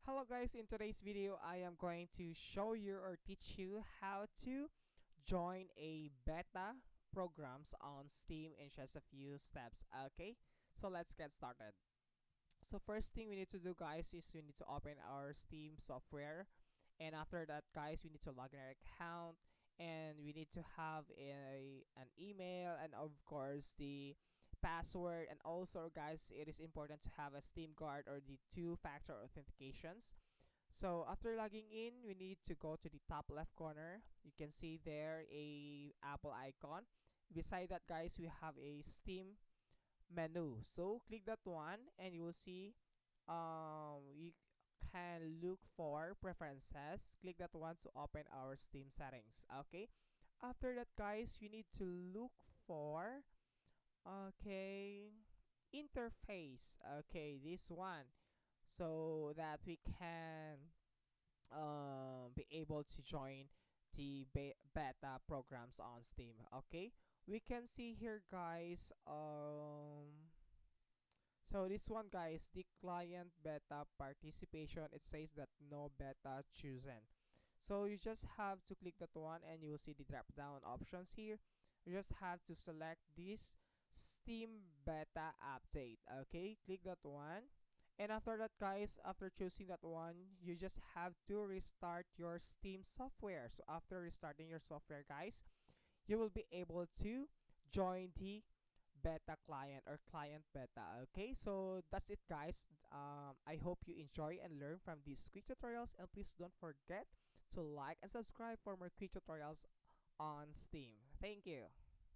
Hello guys, in today's video I am going to show you or teach you how to join a beta programs on Steam in just a few steps. Okay, so let's get started. So first thing we need to do guys is we need to open our Steam software, and after that guys we need to log in our account, and we need to have an email and of course the password. And also guys, it is important to have a Steam Guard or the two-factor authentications. So after logging in, we need to go to the top left corner. You can see there a Apple icon. Beside that guys, we have a Steam menu. So click that one and you will see you can look for preferences. Click that one to open our Steam settings. Okay. After that guys, you need to look for okay interface. Okay, this one, so that we can be able to join the beta programs on Steam. Okay, we can see here guys, so this one guys, the client beta participation, it says that no beta chosen. So you just have to click that one and you will see the drop down options here. You just have to select this Steam beta update. Okay, click that one. And after that guys, after choosing that one, you just have to restart your Steam software. So after restarting your software guys, you will be able to join the beta client or client beta. Okay, so that's it guys. I hope you enjoy and learn from these quick tutorials, and please don't forget to like and subscribe for more quick tutorials on Steam. Thank you.